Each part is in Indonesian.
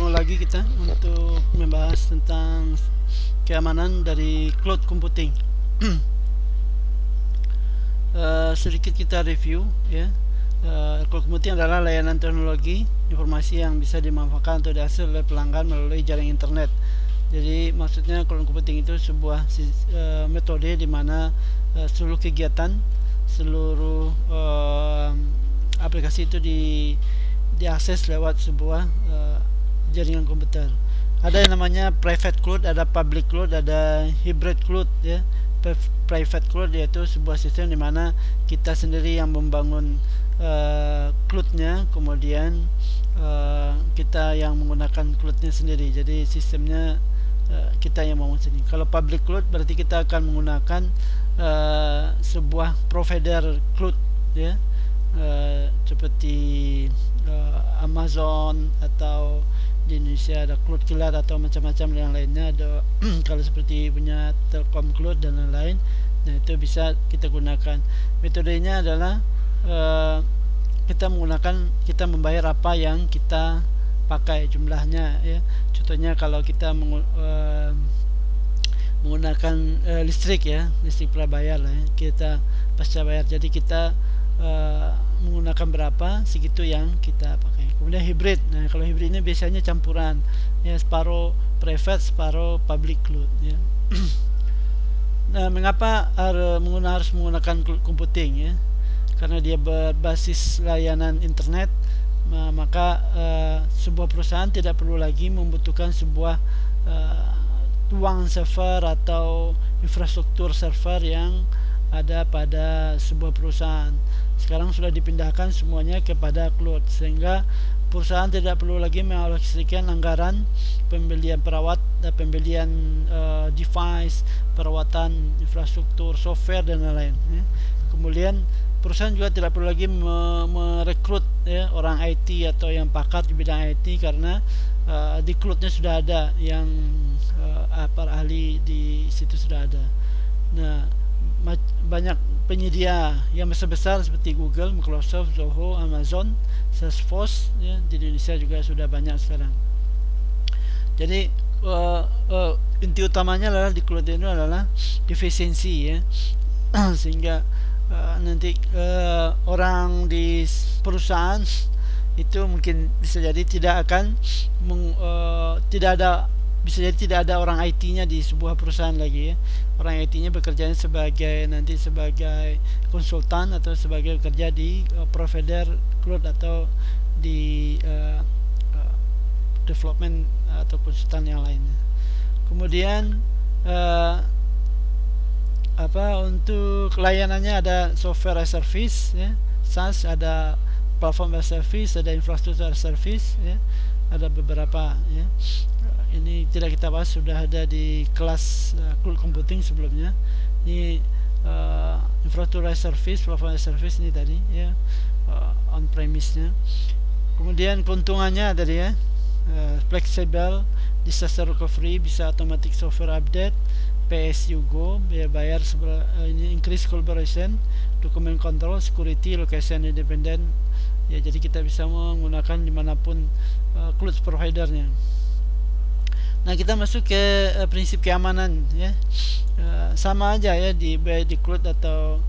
ketemu lagi kita untuk membahas tentang keamanan dari cloud computing. Sedikit kita review ya. Cloud computing adalah layanan teknologi informasi yang bisa dimanfaatkan atau diakses oleh pelanggan melalui jaringan internet. Jadi maksudnya cloud computing itu sebuah metode di mana seluruh kegiatan, seluruh aplikasi itu diakses lewat sebuah jaringan komputer. Ada yang namanya private cloud, ada public cloud, ada hybrid cloud ya. Private cloud yaitu sebuah sistem di mana kita sendiri yang membangun cloudnya, kemudian kita yang menggunakan cloudnya sendiri. Jadi sistemnya kita yang membangun sendiri. Kalau public cloud berarti kita akan menggunakan sebuah provider cloud ya. Seperti Amazon atau di Indonesia ada Cloud Kilat atau macam-macam yang lainnya ada kalau seperti punya Telkom Cloud dan lain-lain. Nah itu bisa kita gunakan. Metodenya adalah kita membayar apa yang kita pakai jumlahnya ya. Contohnya kalau kita menggunakan listrik ya, listrik prabayar lah ya, kita pasca bayar. Jadi kita menggunakan berapa segitu yang kita pakai. Kemudian hybrid. Nah kalau hybrid ini biasanya campuran ya, separuh private separuh public cloud ya. Nah mengapa harus menggunakan cloud computing ya, karena dia berbasis layanan internet. Maka sebuah perusahaan tidak perlu lagi membutuhkan sebuah ruang server atau infrastruktur server yang ada pada sebuah perusahaan. Sekarang sudah dipindahkan semuanya kepada cloud, sehingga perusahaan tidak perlu lagi mengalokasikan anggaran pembelian pembelian device, perawatan infrastruktur software dan lain-lain ya. Kemudian perusahaan juga tidak perlu lagi merekrut ya, orang IT atau yang pakar di bidang IT, karena di cloudnya sudah ada yang para ahli di situ sudah ada. Nah banyak penyedia yang besar-besar seperti Google, Microsoft, Zoho, Amazon, Salesforce ya, di Indonesia juga sudah banyak sekarang. Jadi inti utamanya adalah di cloud itu adalah efisiensi ya. Sehingga nanti orang di perusahaan itu mungkin bisa jadi tidak akan bisa jadi tidak ada orang IT-nya di sebuah perusahaan lagi ya. Orang IT-nya bekerja sebagai konsultan atau sebagai bekerja di provider cloud atau di development atau konsultan yang lainnya. Kemudian untuk layanannya ada software as service ya, SaaS, ada platform as service, ada infrastruktur as service ya, ada beberapa ya. Ini tidak kita bahas, sudah ada di kelas cloud computing sebelumnya. Ini infrastruktur as service, platform as service ini tadi ya, on premise-nya. Kemudian keuntungannya tadi ya, flexible, disaster recovery, bisa automatic software update, PSU Go, bayar ini increase collaboration, document control, security, location independent ya. Jadi kita bisa menggunakan dimanapun cloud providernya. Nah kita masuk ke prinsip keamanan ya. Sama aja ya di cloud atau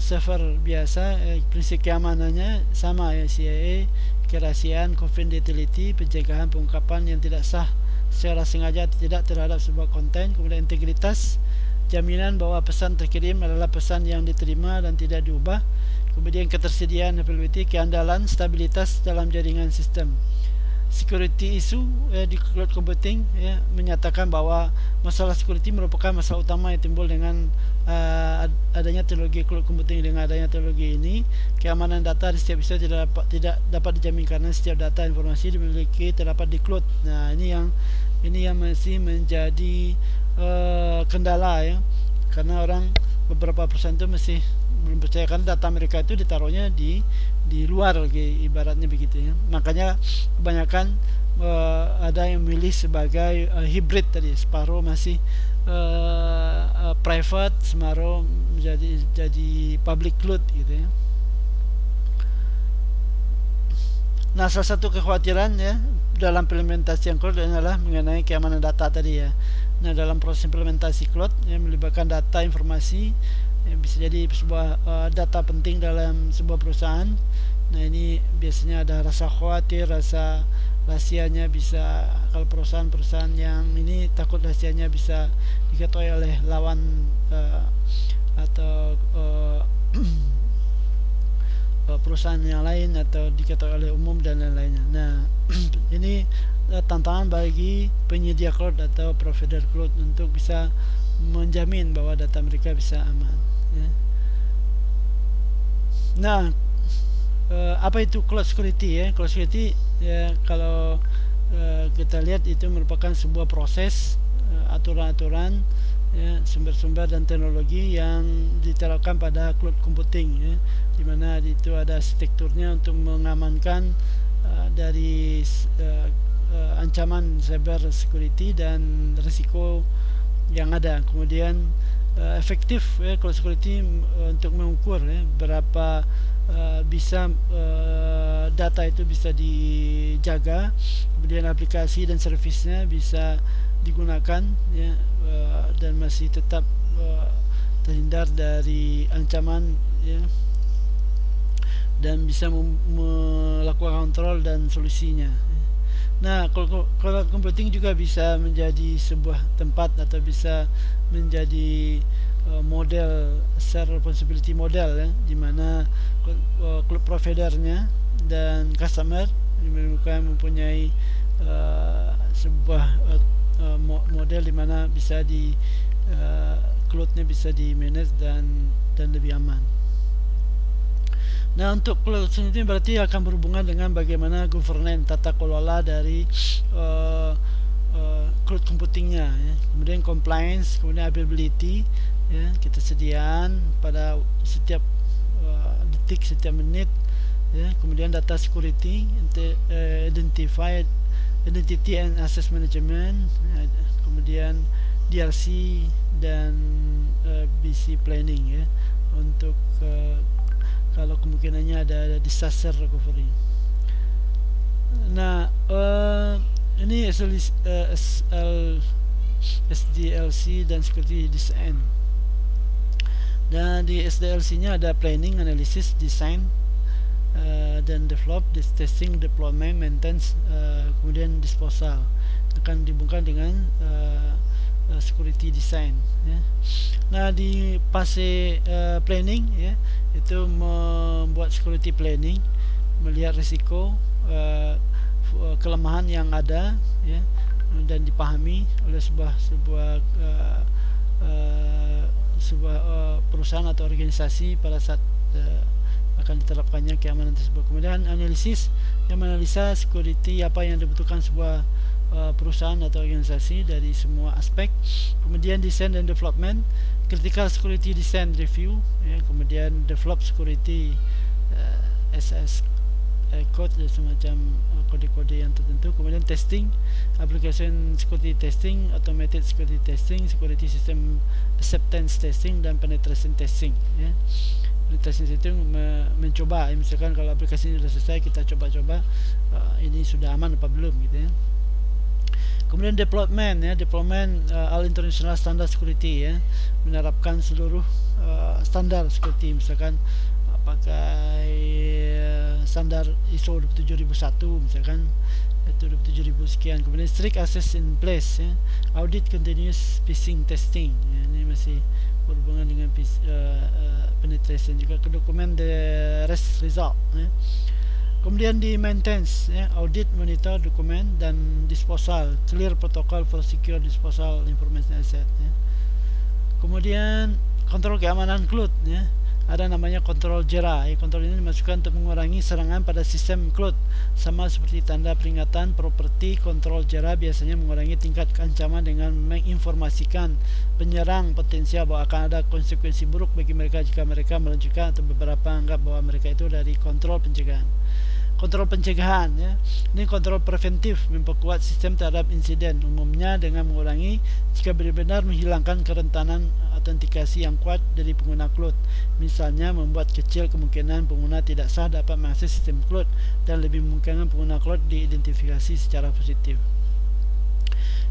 server biasa, prinsip keamanannya sama ya, CIA, kerahasiaan, confidentiality, pencegahan pengungkapan yang tidak sah secara sengaja atau tidak terhadap sebuah konten. Kemudian integritas, jaminan bahwa pesan terkirim adalah pesan yang diterima dan tidak diubah. Kemudian ketersediaan availability, keandalan, stabilitas dalam jaringan sistem. Security issue di cloud computing ya, menyatakan bahwa masalah security merupakan masalah utama yang timbul dengan adanya teknologi cloud computing. Dengan adanya teknologi ini, keamanan data di setiap sistem tidak dapat dijamin karena setiap data informasi dimiliki terdapat di cloud. Nah ini yang masih menjadi kendala ya, karena beberapa perusahaan itu masih belum percaya karena data mereka itu ditaruhnya di luar ibaratnya begitu ya. Makanya kebanyakan ada yang milih sebagai hybrid tadi, separuh masih private, separuh jadi public cloud gitu ya. Nah salah satu kekhawatiran ya dalam implementasi yang cloud adalah mengenai keamanan data tadi ya. Nah, dalam proses implementasi cloud yang melibatkan data informasi yang bisa jadi sebuah data penting dalam sebuah perusahaan. Nah, ini biasanya ada rasa khawatir, rasa rahasianya bisa, kalau perusahaan-perusahaan yang ini takut rahasianya bisa diketahui oleh lawan atau perusahaan yang lain atau diketahui oleh umum dan lain-lainnya. Nah, ini tantangan bagi penyedia cloud atau provider cloud untuk bisa menjamin bahwa data mereka bisa aman ya. Nah, apa itu cloud security ya? Cloud security ya, kalau kita lihat itu merupakan sebuah proses aturan-aturan ya, sumber-sumber dan teknologi yang diterapkan pada cloud computing ya, di mana itu ada arsitekturnya untuk mengamankan dari ancaman cyber security dan risiko yang ada. Kemudian efektif ya, cloud security untuk mengukur ya, berapa bisa data itu bisa dijaga, kemudian aplikasi dan servisnya bisa digunakan ya, dan masih tetap terhindar dari ancaman ya, dan bisa melakukan kontrol dan solusinya. Nah, cloud computing juga bisa menjadi sebuah tempat atau bisa menjadi model share responsibility model ya, di mana cloud providernya dan customer mereka mempunyai sebuah model di mana bisa di cloudnya bisa di manage dan lebih aman. Nah, untuk cloud ini berarti akan berhubungan dengan bagaimana governance, tata kelola dari cloud computingnya ya. Kemudian compliance, kemudian availability ya, ketersediaan pada setiap detik, setiap menit ya. Kemudian data security, identity and access management ya. Kemudian DRC dan BC planning ya, untuk kalau kemungkinannya ada disaster recovery. Nah, ini SDLC dan security design. Dan di SDLC-nya ada planning, analysis, design, dan develop, testing, deployment, maintenance, kemudian disposal. Akan dihubungkan dengan security design ya. Nah, di fase planning ya, itu membuat security planning, melihat risiko kelemahan yang ada ya, dan dipahami oleh sebuah perusahaan atau organisasi pada saat akan diterapkannya keamanan tersebut. Kemudian analisis, yang menganalisa security apa yang dibutuhkan sebuah perusahaan atau organisasi dari semua aspek. Kemudian design dan development, critical security design review ya. Kemudian develop security SS code, semacam kode-kode yang tertentu. Kemudian testing, application security testing, automated security testing, security system acceptance testing, dan penetration testing ya. Penetration testing mencoba, misalkan kalau aplikasi ini sudah selesai, kita coba-coba ini sudah aman apa belum gitu ya. Kemudian deployment ya, all international standard security ya, menerapkan seluruh standar security, misalkan pakai standar ISO 27001 misalkan, itu 27000 sekian. Kemudian strict access in place ya, audit continuous phishing testing ya, ini masih berhubungan dengan penetration juga ke dokumen the REST result ya. Kemudian di maintenance ya, audit, monitor, dokumen, dan disposal, clear protocol for secure disposal information asset ya. Kemudian kontrol keamanan cloud ya, ada namanya kontrol JERA ya. Kontrol ini dimasukkan untuk mengurangi serangan pada sistem cloud, sama seperti tanda peringatan properti. Kontrol JERA biasanya mengurangi tingkat ancaman dengan menginformasikan penyerang potensial bahwa akan ada konsekuensi buruk bagi mereka jika mereka melanjutkan, atau beberapa anggap bahwa mereka itu dari kontrol pencegahan. Kontrol pencegahan ya, ini kontrol preventif, memperkuat sistem terhadap insiden, umumnya dengan mengurangi jika benar-benar menghilangkan kerentanan atau autentikasi yang kuat dari pengguna cloud. Misalnya membuat kecil kemungkinan pengguna tidak sah dapat mengakses sistem cloud dan lebih memungkinkan pengguna cloud diidentifikasi secara positif.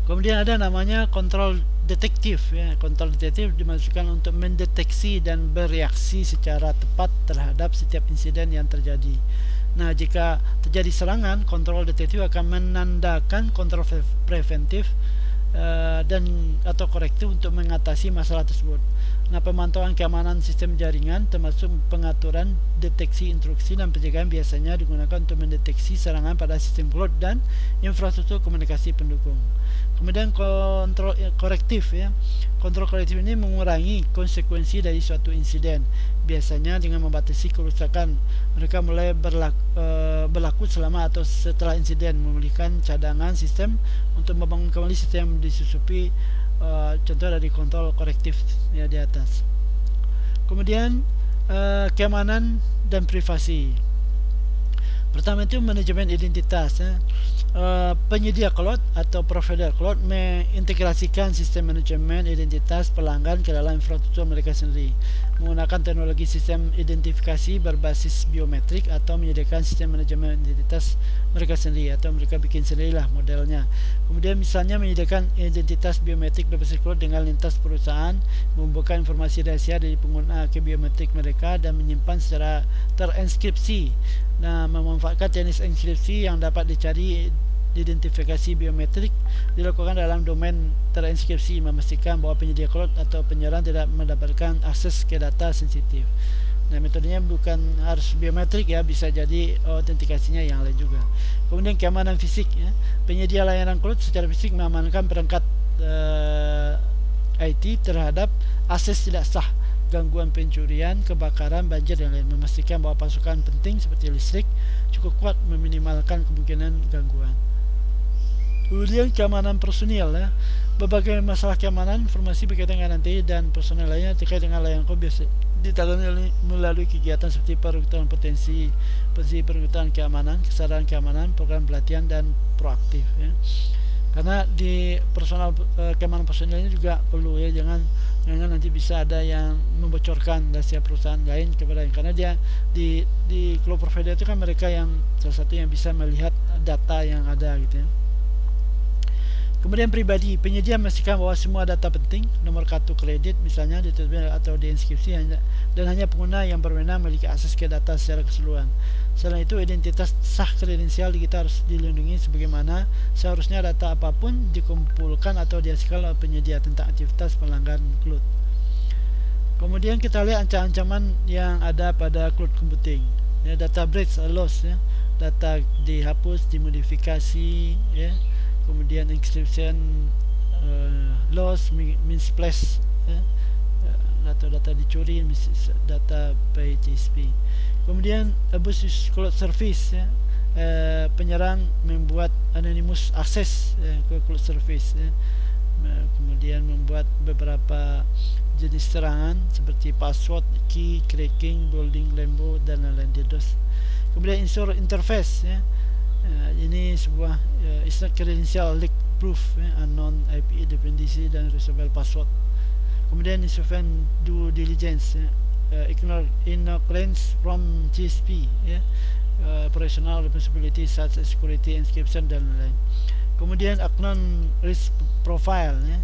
Kemudian ada namanya kontrol detektif ya. Kontrol detektif dimaksudkan untuk mendeteksi dan bereaksi secara tepat terhadap setiap insiden yang terjadi. Nah, jika terjadi serangan, kontrol detektif akan menandakan kontrol preventif dan atau korektif untuk mengatasi masalah tersebut. Nah, pemantauan keamanan sistem jaringan termasuk pengaturan deteksi instruksi dan pencegahan biasanya digunakan untuk mendeteksi serangan pada sistem cloud dan infrastruktur komunikasi pendukung. Kemudian kontrol korektif ya. Kontrol korektif ini mengurangi konsekuensi dari suatu insiden. Biasanya dengan membatasi kerusakan. Mereka mulai berlaku selama atau setelah insiden, memulihkan cadangan sistem untuk membangun kembali sistem yang disusupi contoh dari kontrol korektif ya di atas. Kemudian keamanan dan privasi. Pertama itu manajemen identitas ya. Penyedia cloud atau provider cloud mengintegrasikan sistem manajemen identitas pelanggan ke dalam infrastruktur mereka sendiri menggunakan teknologi sistem identifikasi berbasis biometrik atau menyediakan sistem manajemen identitas mereka sendiri atau mereka bikin sendirilah modelnya. Kemudian misalnya menyediakan identitas biometrik berbasis cloud dengan lintas perusahaan, membuka informasi rahasia dari pengguna ke biometrik mereka dan menyimpan secara terenskripsi. Nah, memanfaatkan teknis enkripsi yang dapat dicari identifikasi biometrik dilakukan dalam domain terenskripsi, memastikan bahwa penyedia cloud atau penyerang tidak mendapatkan akses ke data sensitif. Nah, metodenya bukan harus biometrik ya, bisa jadi autentikasinya yang lain juga. Kemudian keamanan fisik ya. Penyedia layanan cloud secara fisik mengamankan perangkat IT terhadap akses tidak sah, gangguan pencurian, kebakaran, banjir dan lain, memastikan bahwa pasokan penting seperti listrik cukup kuat meminimalkan kemungkinan gangguan. Kemudian keamanan personil ya. Berbagai masalah keamanan informasi berkaitan dengan nanti dan personil lainnya terkait dengan layanan cloud biasa ditangani melalui kegiatan seperti perekrutan potensi perekrutan keamanan, kesadaran keamanan, program pelatihan dan proaktif ya. Karena di personal keamanan personil ini juga perlu ya, jangan nanti bisa ada yang membocorkan rahasia perusahaan lain kepada yang, karena dia di cloud provider itu kan mereka yang salah satu yang bisa melihat data yang ada gitu ya. Kemudian pribadi, penyedia memastikan bahwa semua data penting, nomor kartu kredit misalnya ditutup atau dienskripsi dan hanya pengguna yang berwenang memiliki akses ke data secara keseluruhan. Selain itu, identitas sah kredensial kita harus dilindungi sebagaimana seharusnya data apapun dikumpulkan atau dihasilkan oleh penyedia tentang aktivitas pelanggan cloud. Kemudian kita lihat ancaman yang ada pada cloud computing. Ya, data breach, loss ya. Data dihapus, dimodifikasi ya. Kemudian encryption, loss, misplaced ya. Data dicuri, data by TCP. Kemudian abuse cloud service ya. Penyerang membuat anonymous access ke cloud service ya. Kemudian membuat beberapa jenis serangan seperti password, key, cracking, bolding, lambo dan lain-lain DDoS. Kemudian insure interface ya. Ini sebuah istilah credential leak proof ya, unknown IP dependency dan reusable password. Kemudian insufficient due diligence ya. Ignorance from GSP ya. Operational responsibility such as security, encryption dan lain-lain. Kemudian unknown risk profile ya.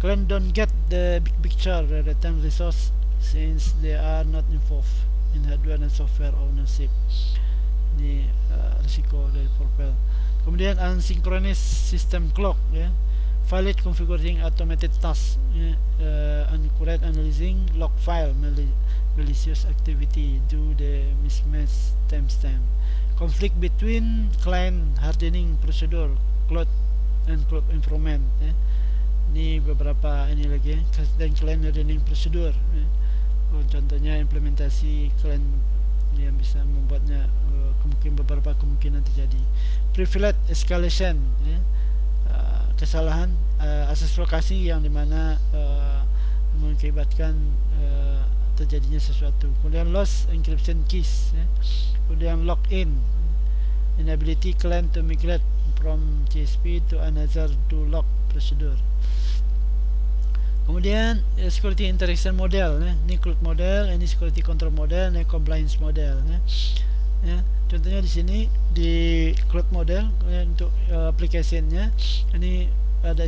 Client don't get the big picture return resource since they are not involved in hardware and software ownership. Ini risiko dari profile. Kemudian asynchronous system clock ya. Valid configuring automated task ya. Accurate analyzing log file malicious activity due the mismatch timestamp. Conflict between client hardening procedure cloud and cloud environment ya. Ini beberapa ini lagi ya. Dan client hardening procedure ya. Contohnya implementasi client yang bisa membuatnya beberapa kemungkinan terjadi. Privilege escalation ya. Kesalahan akses lokasi yang dimana mengakibatkan terjadinya sesuatu. Kemudian loss encryption keys ya. Kemudian login, inability client to migrate from TCP to another to log procedure. Kemudian security interaction model, ini cloud model, ini security control model, ini compliance model, ya. Contohnya di sini di cloud model untuk aplikasinya ini ada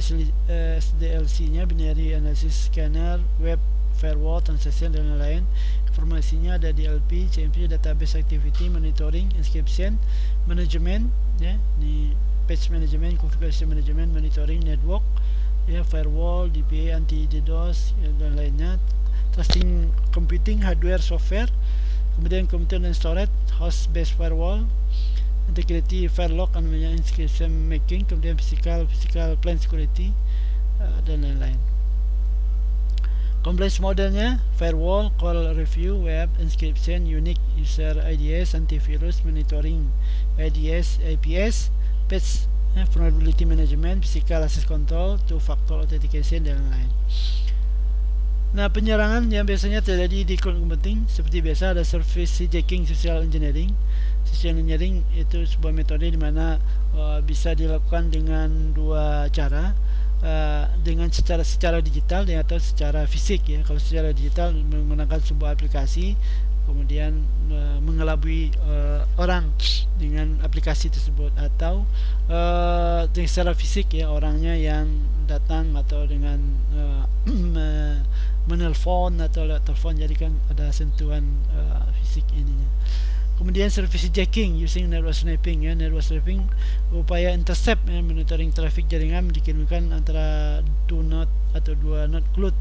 SDLC-nya, binary analysis scanner, web firewall, transaction dan lain-lain. Informasinya ada DLP, CMP, database activity, monitoring, inscription, management, ya, ini patch management, configuration management, monitoring, network, ya, firewall, DPA, anti DDoS, ya, dan lainnya, trusting computing, hardware, software, kemudian computer dan storage, host based firewall, integrity, firewall, namanya inscription making, kemudian physical plan security, dan lain-lain. Compliance modelnya firewall, call review, web, inscription, unique user IDs, antivirus, monitoring, IDS, IPS, patch, vulnerability management, physical access control, two-factor authentication, dan lain-lain. Nah, penyerangan yang biasanya terjadi di cloud computing seperti biasa ada service hijacking, social engineering. Social engineering itu sebuah metode di mana bisa dilakukan dengan dua cara, dengan secara digital atau secara fisik, ya. Kalau secara digital menggunakan sebuah aplikasi, kemudian mengelabui orang dengan aplikasi tersebut, atau secara fisik, ya, orangnya yang datang atau dengan menelpon atau lewat telepon, jadi kan ada sentuhan fisik ininya. Kemudian service hijacking using network sniping, ya. Network sniping upaya intercept, ya, monitoring traffic jaringan dikirimkan antara 2 node atau 2 node cloud,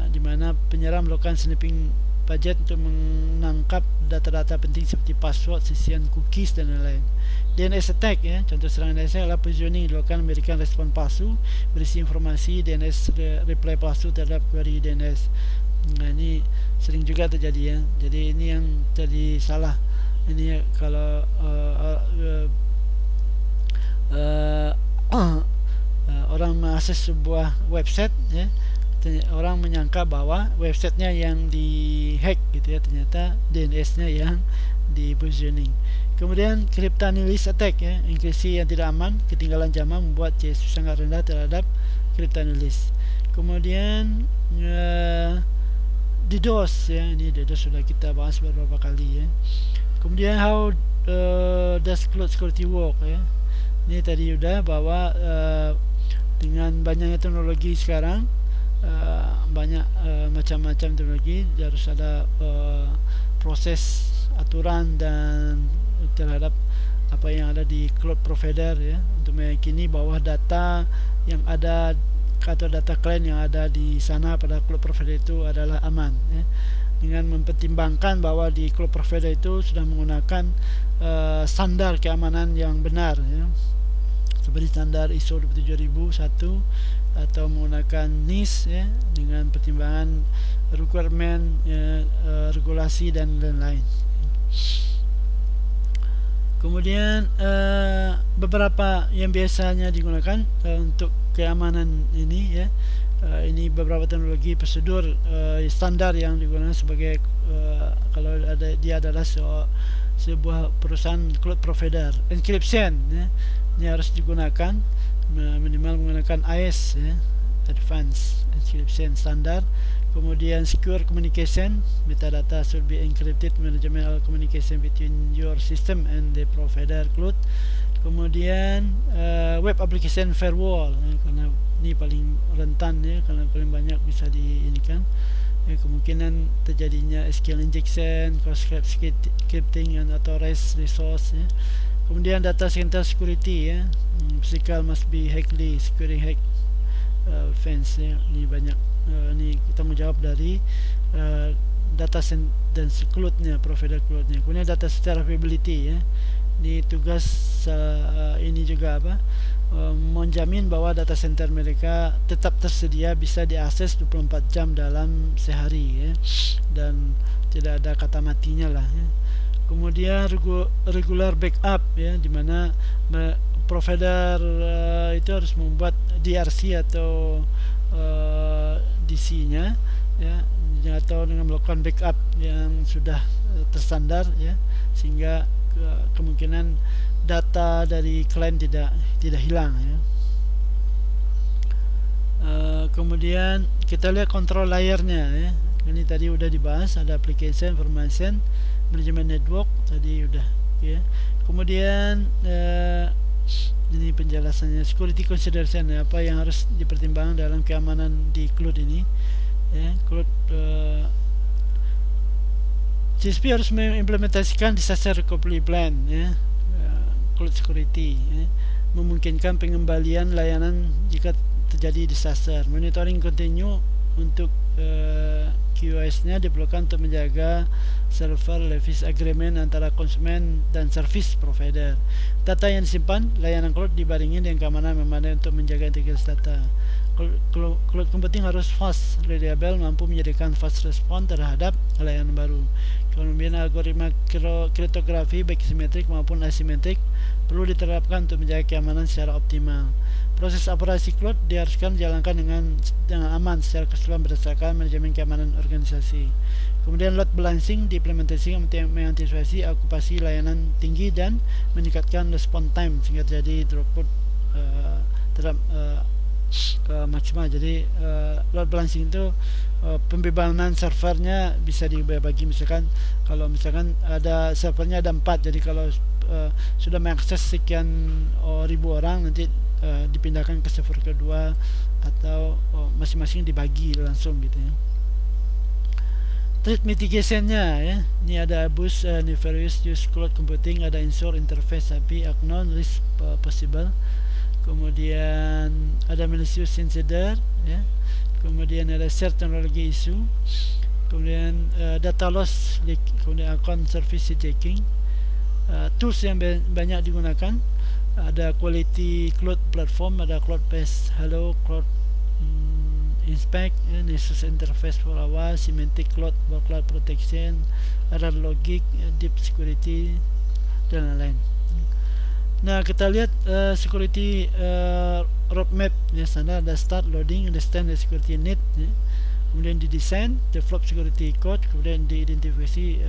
di mana penyerang melakukan sniping budget untuk menangkap data-data penting seperti password, session, cookies, dan lain-lain. DNS attack, ya, contoh serangan DNS adalah positioning dilakukan memberikan respon palsu berisi informasi DNS reply palsu terhadap query DNS. Nah, ini sering juga terjadi, ya. Jadi ini yang jadi salah. Ini kalau orang mengakses sebuah website, ya, orang menyangka bahwa websitenya yang dihack, gitu, ya, ternyata DNS-nya yang di positioning. Kemudian cryptanalysis attack, ya, enkripsi yang tidak aman, ketinggalan zaman membuat CSP sangat rendah terhadap cryptanalysis. Kemudian DDoS, ya, ini DDoS sudah kita bahas beberapa kali, ya. Kemudian how does cloud security work, ya. Ini tadi udah bahwa dengan banyaknya teknologi sekarang, banyak macam-macam teknologi, harus ada proses aturan dan terhadap apa yang ada di cloud provider, ya, untuk meyakini bahwa data yang ada atau data klien yang ada di sana pada cloud provider itu adalah aman, ya. Dengan mempertimbangkan bahwa di cloud provider itu sudah menggunakan standar keamanan yang benar, ya, seperti standar ISO 27001 atau menggunakan NIST, ya, dengan pertimbangan requirement, regulasi dan lain-lain. Kemudian beberapa yang biasanya digunakan untuk keamanan ini, ya, ini beberapa teknologi prosedur standar yang digunakan sebagai kalau ada dia adalah sebuah perusahaan cloud provider. Encryption, ya, ini harus digunakan minimal menggunakan AES, ya, Advanced Encryption Standard. Kemudian secure communication, metadata should be encrypted, management all communication between your system and the provider cloud. Kemudian web application firewall, ya, karena ini paling rentan, ya, karena paling banyak bisa diinikan, ya, kemungkinan terjadinya SQL injection, cross scripting and authorized resource, ya. Kemudian data center security, ya, physical must be highly securing hack fence, ya. Ini banyak ini tanggung jawab dari data dan cloud-nya, provider cloud-nya. Kemudian data secara availability, ya, ini tugas ini juga apa, menjamin bahwa data center mereka tetap tersedia, bisa diakses 24 jam dalam sehari, ya, dan tidak ada kata matinya lah, ya. Kemudian regular backup, ya, di mana provider itu harus membuat DRC atau DC-nya, ya, atau dengan melakukan backup yang sudah terstandar, ya, sehingga kemungkinan data dari klien tidak hilang, ya. Kemudian kita lihat control layernya ya. Ini tadi udah dibahas, ada application, information, management network tadi udah ya. Kemudian ini penjelasannya, security consideration ya, apa yang harus dipertimbangkan dalam keamanan di cloud ini ya. Cloud CSP harus mengimplementasikan disaster recovery plan ya, cloud security ya, memungkinkan pengembalian layanan jika terjadi disaster. Monitoring continue untuk QoS-nya diperlukan untuk menjaga server lease agreement antara konsumen dan service provider. Data yang disimpan layanan cloud dibarengi dengan keamanan memadai untuk menjaga integritas data. Cloud computing harus fast, reliable, mampu menyediakan fast response terhadap layanan baru. Kemudian algoritma kriptografi baik simetrik maupun asimetrik perlu diterapkan untuk menjaga keamanan secara optimal. Proses operasi cloud diharuskan dijalankan dengan aman secara keseluruhan berdasarkan manajemen keamanan organisasi. Kemudian load balancing diimplementasikan untuk mengantisipasi okupasi layanan tinggi dan meningkatkan response time sehingga terjadi throughput terhadap maksimal. Jadi load balancing itu pembebanan servernya bisa dibagi, misalkan kalau misalkan ada servernya ada 4, jadi kalau sudah mengakses sekian ribu orang nanti dipindahkan ke server kedua atau masing-masing dibagi langsung gitu ya. Threat mitigationnya ya, ini ada abuse nefarious use cloud computing, ada ensure interface API acknowledge risk possible, kemudian ada malicious insider ya, kemudian ada share technology issue, kemudian data loss, kemudian account service hijacking. Tools yang banyak digunakan, ada quality cloud platform, ada cloud base hello, cloud inspect, Nessus interface for AWS, semantic cloud for cloud protection, ada logic, deep security dan lain-lain. Nah, kita lihat security roadmap ya, sana ada start, loading, understand the security need ya. Kemudian didesain, develop security code, kemudian diidentifikasi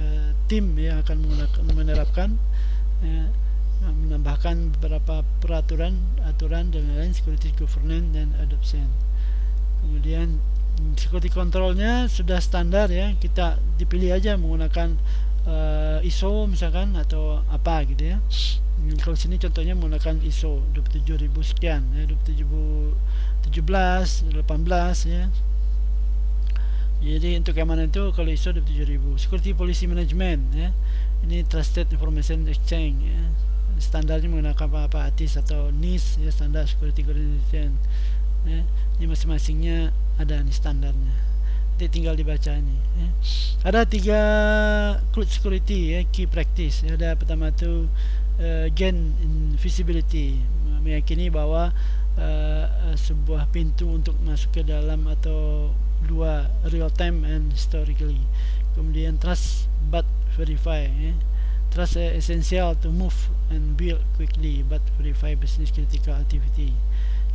tim yang akan menerapkan ya, menambahkan beberapa aturan dan lain-lain, security governance dan adoption. Kemudian security controlnya sudah standar ya, kita dipilih aja menggunakan ISO misalkan atau apa gitu ya. Kalau sini contohnya menggunakan ISO 27000 sekian ya, 27017, 18 ya. Jadi untuk keamanan itu kalau ISO 27000. Security policy management ya, ini trusted information exchange ya, standarnya menggunakan apa ATIS atau NIST ya, standar security coordination ya. Ini masing-masingnya ada nih standarnya, jadi tinggal dibaca ini ya. Ada 3 cloud security ya, key practice ya. Ada pertama itu gain visibility, meyakini bahwa sebuah pintu untuk masuk ke dalam atau dua, real time and historically. Kemudian trust but verify ya. Trust essential to move and build quickly but verify business critical activity.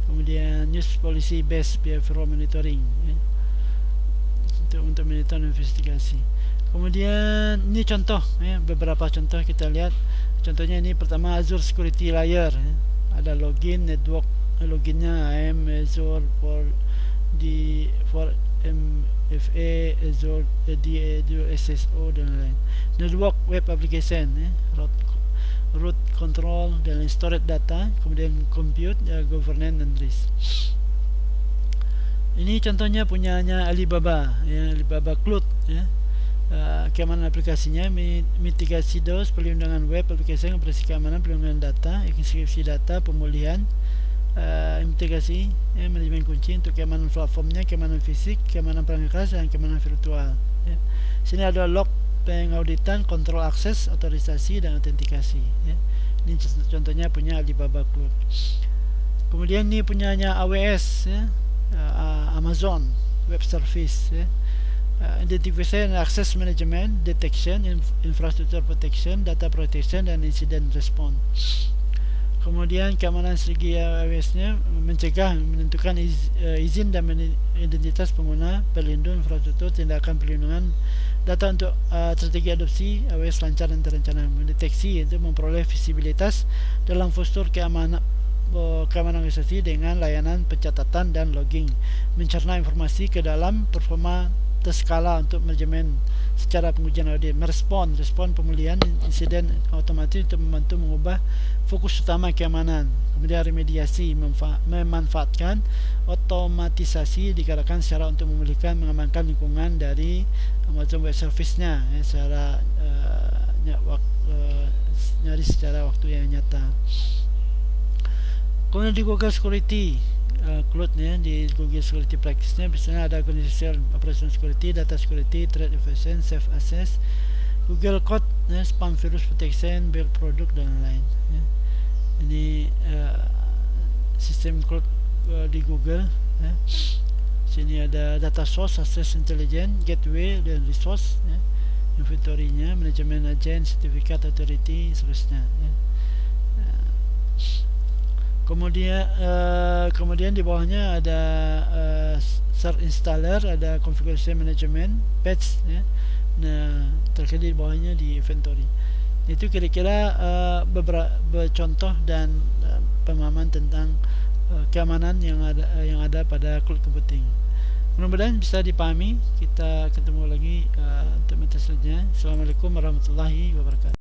Kemudian use policy based behavioral monitoring ya, untuk monitor investigasi. Kemudian ini contoh ya, beberapa contoh kita lihat. Contohnya ini pertama Azure Security Layer ya. Ada login network, loginnya IAM Azure for MFA Azure AD SSO dan lain-lain. Network web application ya, root control dan storage data, kemudian compute, governance dan risk. Ini contohnya punyanya Alibaba ya, Alibaba Cloud ya. Keamanan aplikasinya, mitigasi DOS, perlindungan web aplikasi, operasi keamanan, perlindungan data, enkripsi data, pemulihan, mitigasi ya, manajemen kunci untuk keamanan platformnya, keamanan fisik, keamanan perangkat keras dan keamanan virtual ya. Sini ada log pengauditan, kontrol akses, otorisasi dan autentikasi ya. Ini contohnya punya Alibaba Cloud. Kemudian ini punyanya AWS ya, Amazon Web Service ya. Identification and access management, detection, infrastructure protection, data protection dan incident response. Kemudian keamanan segi AWS-nya mencegah, menentukan izin dan identitas pengguna, pelindung infrastruktur, tindakan perlindungan data untuk strategi adopsi AWS lancar dan terencana, mendeteksi itu memperoleh visibilitas dalam postur keamanan keamanan organisasi dengan layanan pencatatan dan logging, mencerna informasi ke dalam performa terskala untuk manajemen secara pengujian audit, respon pemulihan insiden otomatis untuk membantu mengubah fokus utama keamanan, kemudian remediasi, memanfaatkan otomatisasi digunakan secara untuk memulihkan mengamankan lingkungan dari Amazon Web Service-nya secara nyaris secara waktu yang nyata. Kemudian di Google Security cloud-nya, di Google Security Practice-nya biasanya ada Organizational Operation Security, Data Security, Threat Evaluation, Safe Access, Google Code, Spam Virus Protection, Build Product dan lain-lain. Ini sistem cloud di Google. Sini ada Data Source, Access Intelligence, Gateway dan Resource, inventory-nya, manajemen agent, sertifikat, authority, seterusnya. Kemudian di bawahnya ada Cert Installer, ada Configuration Management, Patch, Nah, terkait di bawahnya di inventory. Itu kira-kira beberapa contoh dan pemahaman tentang keamanan yang ada pada cloud computing. Mudah-mudahan bisa dipahami. Kita ketemu lagi untuk materi selanjutnya. Assalamualaikum warahmatullahi wabarakatuh.